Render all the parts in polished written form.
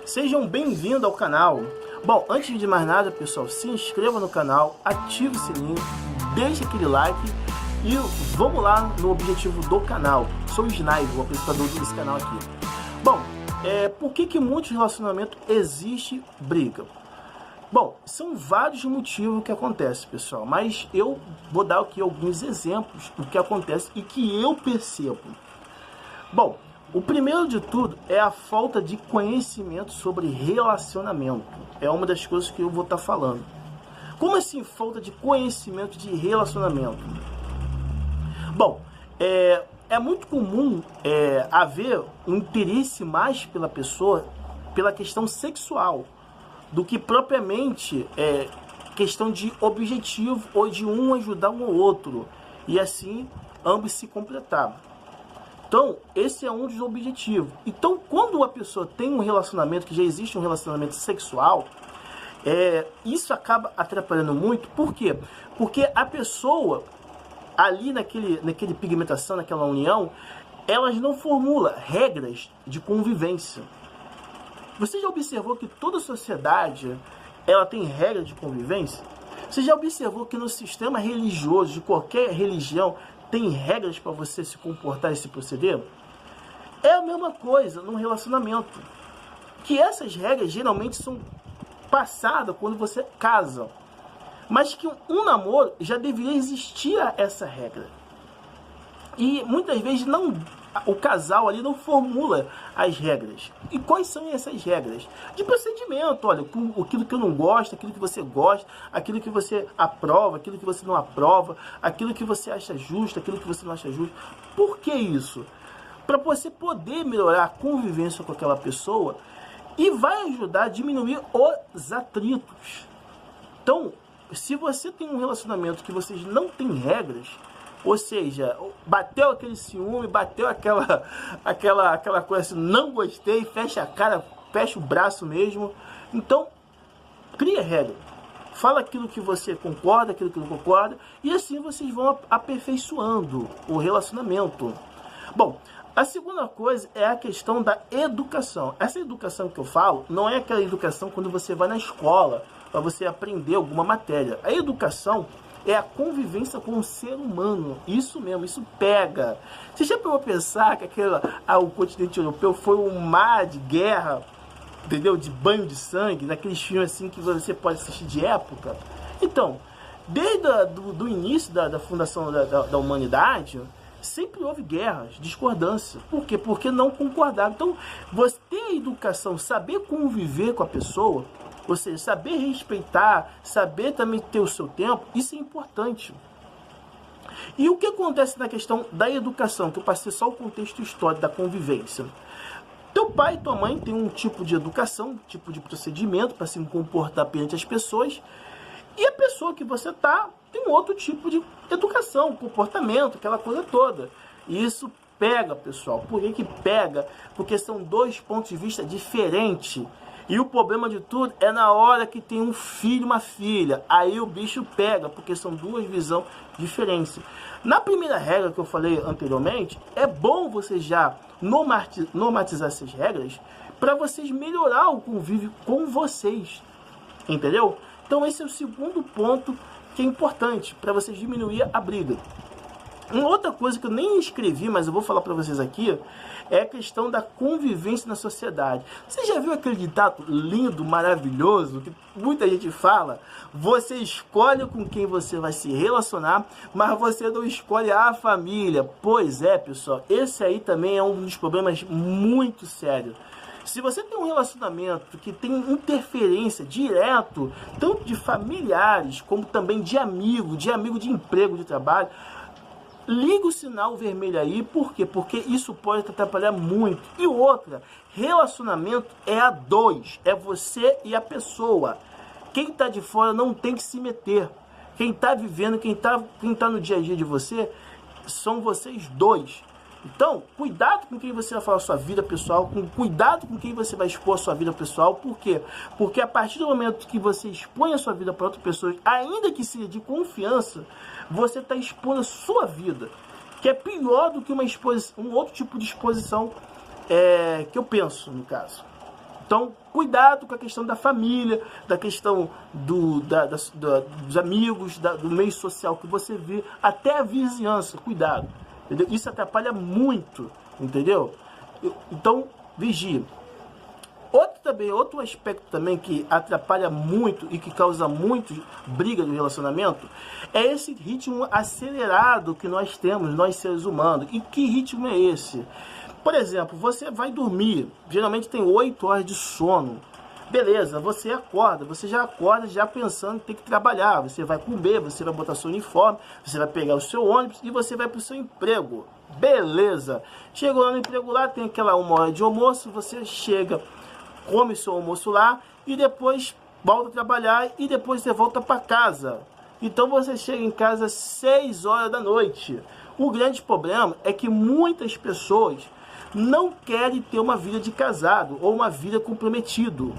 Sejam bem-vindos ao canal. Bom, antes de mais nada, pessoal, se inscreva no canal, ative o sininho, deixe aquele like e vamos lá no objetivo do canal. Sou o Sniper, o apresentador desse canal aqui. Bom, por que muitos relacionamentos existe briga? Bom, são vários motivos que acontecem, pessoal, mas eu vou dar aqui alguns exemplos do que acontece e que eu percebo. Bom, o primeiro de tudo é a falta de conhecimento sobre relacionamento. É uma das coisas que eu vou estar falando. Como assim falta de conhecimento de relacionamento? Bom, é muito comum haver um interesse mais pela pessoa pela questão sexual do que propriamente questão de objetivo ou de um ajudar um ao outro e assim ambos se completar. Então, esse é um dos objetivos. Então, quando a pessoa tem um relacionamento, que já existe um relacionamento sexual, isso acaba atrapalhando muito. Por quê? Porque a pessoa, ali naquele pigmentação, naquela união, elas não formulam regras de convivência. Você já observou que toda sociedade ela tem regras de convivência? Você já observou que no sistema religioso, de qualquer religião, tem regras para você se comportar e se proceder? É a mesma coisa num relacionamento. Que essas regras geralmente são passadas quando você casa. Mas que um namoro já deveria existir essa regra. E muitas vezes o casal ali não formula as regras. E quais são essas regras? De procedimento, olha, aquilo que eu não gosto, aquilo que você gosta, aquilo que você aprova, aquilo que você não aprova, aquilo que você acha justo, aquilo que você não acha justo. Por que isso? Para você poder melhorar a convivência com aquela pessoa e vai ajudar a diminuir os atritos. Então, se você tem um relacionamento que vocês não têm regras, ou seja, bateu aquele ciúme, bateu aquela coisa assim, não gostei, fecha a cara, fecha o braço mesmo. Então, cria regra. Fala aquilo que você concorda, aquilo que não concorda, e assim vocês vão aperfeiçoando o relacionamento. Bom, a segunda coisa é a questão da educação. Essa educação que eu falo não é aquela educação quando você vai na escola para você aprender alguma matéria. A educação é a convivência com o ser humano. Isso mesmo, isso pega. Você já pegou pensar que o continente europeu foi um mar de guerra, entendeu? De banho de sangue, naqueles filmes assim que você pode assistir de época? Então, desde do início da fundação da humanidade, sempre houve guerras, discordância. Por quê? Porque não concordavam. Então, você ter a educação, saber conviver com a pessoa, ou seja, saber respeitar, saber também ter o seu tempo, isso é importante. E o que acontece na questão da educação, que eu passei só o contexto histórico da convivência. Teu pai e tua mãe têm um tipo de educação, um tipo de procedimento para se comportar perante as pessoas, e a pessoa que você tem um outro tipo de educação, comportamento, aquela coisa toda. E isso pega, pessoal. Por que pega? Porque são dois pontos de vista diferentes. E o problema de tudo é na hora que tem um filho e uma filha. Aí o bicho pega, porque são duas visões diferentes. Na primeira regra que eu falei anteriormente, é bom você já normatizar essas regras para vocês melhorar o convívio com vocês. Entendeu? Então esse é o segundo ponto que é importante para vocês diminuir a briga. Uma outra coisa que eu nem escrevi, mas eu vou falar para vocês aqui, é a questão da convivência na sociedade. Você já viu aquele ditado lindo, maravilhoso, que muita gente fala? Você escolhe com quem você vai se relacionar, mas você não escolhe a família. Pois é, pessoal, esse aí também é um dos problemas muito sérios. Se você tem um relacionamento que tem interferência direto, tanto de familiares, como também de amigo de emprego, de trabalho, liga o sinal vermelho aí. Por quê? Porque isso pode te atrapalhar muito. E outra, relacionamento é a dois. É você e a pessoa. Quem está de fora não tem que se meter. Quem está vivendo, quem tá no dia a dia de você, são vocês dois. Então, cuidado com quem você vai falar a sua vida pessoal, cuidado com quem você vai expor a sua vida pessoal. Por quê? Porque a partir do momento que você expõe a sua vida para outras pessoas, ainda que seja de confiança, você está expondo a sua vida, que é pior do que um outro tipo de exposição que eu penso, no caso. Então, cuidado com a questão da família, da questão dos amigos, do meio social que você vê, até a vizinhança, cuidado. Entendeu? Isso atrapalha muito, entendeu? Então, vigie. Outro aspecto também que atrapalha muito e que causa muito briga no relacionamento é esse ritmo acelerado que nós temos, nós seres humanos. E que ritmo é esse? Por exemplo, você vai dormir, geralmente tem 8 horas de sono. Beleza, você já acorda já pensando que tem que trabalhar. Você vai comer, você vai botar seu uniforme, você vai pegar o seu ônibus e você vai para o seu emprego. Beleza. Chegou lá no emprego lá, tem aquela 1 hora de almoço, você chega, come seu almoço lá e depois volta a trabalhar e depois você volta para casa. Então você chega em casa às 6 horas da noite. O grande problema é que muitas pessoas não querem ter uma vida de casado ou uma vida comprometido.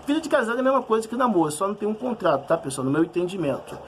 Vida de casado é a mesma coisa que namoro, só não tem um contrato, tá, pessoal? No meu entendimento.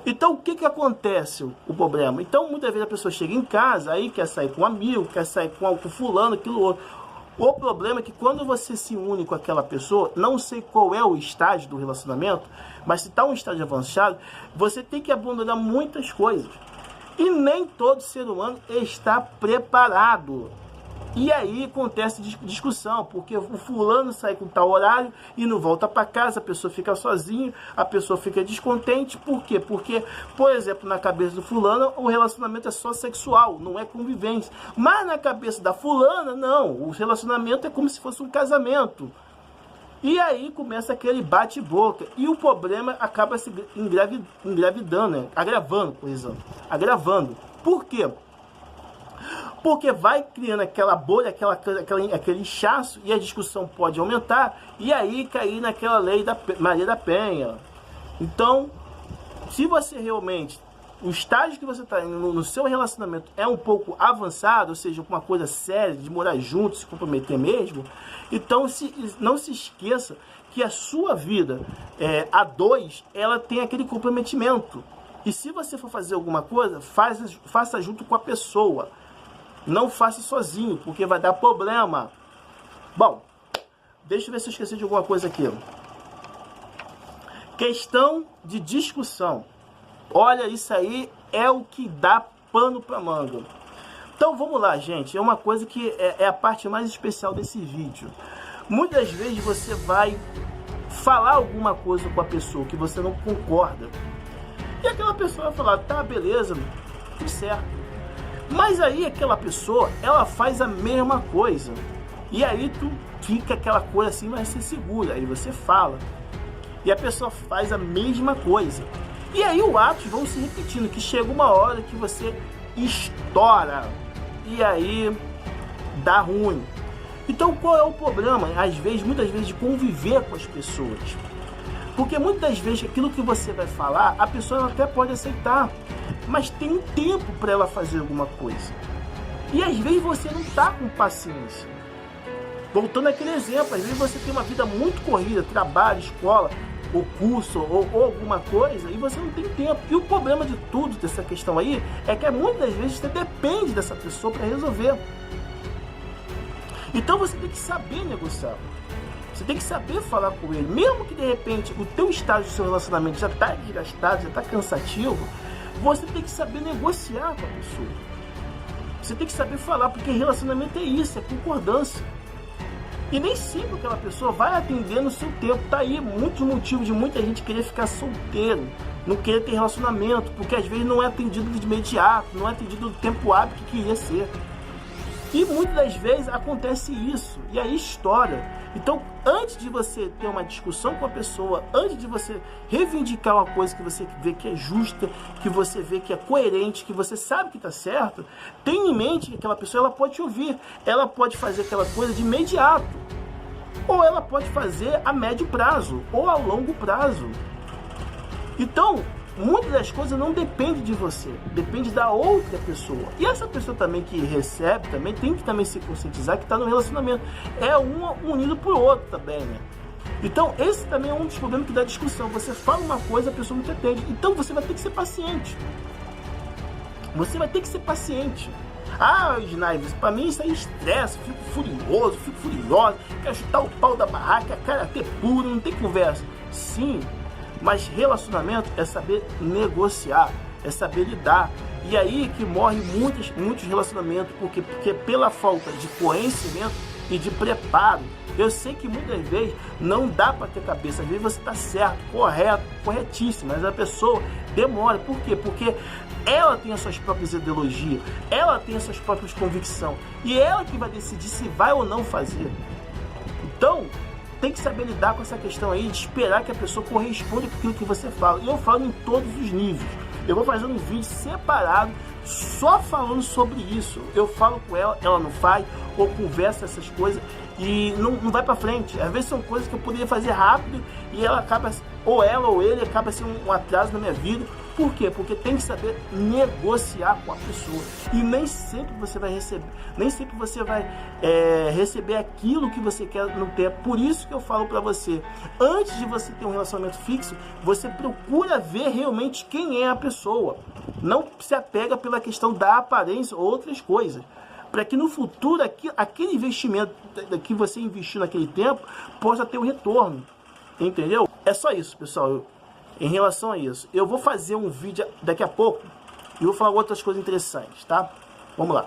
Então, o que acontece, o problema? Então, muitas vezes a pessoa chega em casa, aí quer sair com um amigo, quer sair com fulano, aquilo outro. O problema é que quando você se une com aquela pessoa, não sei qual é o estágio do relacionamento, mas se está um estágio avançado, você tem que abandonar muitas coisas. E nem todo ser humano está preparado. E aí acontece discussão, porque o fulano sai com tal horário e não volta para casa, a pessoa fica sozinha, a pessoa fica descontente. Por quê? Porque, por exemplo, na cabeça do fulano, o relacionamento é só sexual, não é convivência. Mas na cabeça da fulana, não, o relacionamento é como se fosse um casamento. E aí começa aquele bate-boca. E o problema acaba se engravidando, né? Agravando. Por quê? Porque vai criando aquela bolha, aquele inchaço, e a discussão pode aumentar, e aí cair naquela lei da Maria da Penha. Então, se você realmente, o estágio que você está no seu relacionamento é um pouco avançado, ou seja, uma coisa séria, de morar junto, se comprometer mesmo, então não se esqueça que a sua vida a dois, ela tem aquele comprometimento. E se você for fazer alguma coisa, faça junto com a pessoa. Não faça sozinho, porque vai dar problema. Bom, deixa eu ver se eu esqueci de alguma coisa aqui. Questão de discussão. Olha, isso aí é o que dá pano para manga. Então vamos lá, gente. É uma coisa que é a parte mais especial desse vídeo. Muitas vezes você vai falar alguma coisa com a pessoa que você não concorda. E aquela pessoa vai falar, tá, beleza, tudo certo. Mas aí aquela pessoa, ela faz a mesma coisa. E aí tu fica aquela coisa assim, mas você segura. Aí você fala. E a pessoa faz a mesma coisa. E aí os atos vão se repetindo, que chega uma hora que você estoura. E aí dá ruim. Então qual é o problema? Muitas vezes, de conviver com as pessoas. Porque muitas vezes aquilo que você vai falar, a pessoa até pode aceitar, mas tem um tempo para ela fazer alguma coisa. E às vezes você não está com paciência. Voltando àquele exemplo, às vezes você tem uma vida muito corrida, trabalho, escola, ou curso, ou alguma coisa, e você não tem tempo. E o problema de tudo, dessa questão aí, é que muitas vezes você depende dessa pessoa para resolver. Então você tem que saber negociar. Você tem que saber falar com ele. Mesmo que de repente o teu estágio do seu relacionamento já está desgastado, já está cansativo, você tem que saber negociar com a pessoa. Você tem que saber falar, porque relacionamento é isso, é concordância. E nem sempre aquela pessoa vai atender no seu tempo. Tá aí muitos motivos de muita gente querer ficar solteiro, não querer ter relacionamento, porque às vezes não é atendido de imediato, não é atendido no tempo hábil que queria ser. E muitas das vezes acontece isso, e aí estoura. Então, antes de você ter uma discussão com a pessoa, antes de você reivindicar uma coisa que você vê que é justa, que você vê que é coerente, que você sabe que está certo, tenha em mente que aquela pessoa ela pode te ouvir, ela pode fazer aquela coisa de imediato, ou ela pode fazer a médio prazo, ou a longo prazo. Então, muitas das coisas não dependem de você, depende da outra pessoa. E essa pessoa também que recebe, também tem que também se conscientizar que está no relacionamento. É um unido por outro também, né? Então, esse também é um dos problemas que dá discussão. Você fala uma coisa, a pessoa não te atende. Então, você vai ter que ser paciente. Você vai ter que ser paciente. Ah, Snipes, pra mim isso é estresse, fico furioso, fico furiosa, quero chutar o pau da barraca, karatê puro, não tem conversa. Sim, mas relacionamento é saber negociar, é saber lidar. E aí que morre muitos relacionamentos, porque pela falta de conhecimento e de preparo. Eu sei que muitas vezes não dá para ter cabeça, às vezes você está certo, correto, corretíssimo, mas a pessoa demora. Por quê? Porque ela tem as suas próprias ideologias, ela tem as suas próprias convicções, e ela que vai decidir se vai ou não fazer. Então, tem que saber lidar com essa questão aí, de esperar que a pessoa corresponda com aquilo que você fala. E eu falo em todos os níveis. Eu vou fazer um vídeo separado só falando sobre isso. Eu falo com ela, ela não faz, ou conversa essas coisas e não vai pra frente. Às vezes são coisas que eu poderia fazer rápido e ela acaba, ou ela ou ele acaba sendo um atraso na minha vida. Por quê? Porque tem que saber negociar com a pessoa. E nem sempre você vai receber aquilo que você quer no tempo. Por isso que eu falo pra você, antes de você ter um relacionamento fixo, você procura ver realmente quem é a pessoa. Não se apega pela questão da aparência ou outras coisas. Para que no futuro aquele investimento que você investiu naquele tempo possa ter um retorno. Entendeu? É só isso, pessoal. Em relação a isso, eu vou fazer um vídeo daqui a pouco e vou falar outras coisas interessantes, tá? Vamos lá.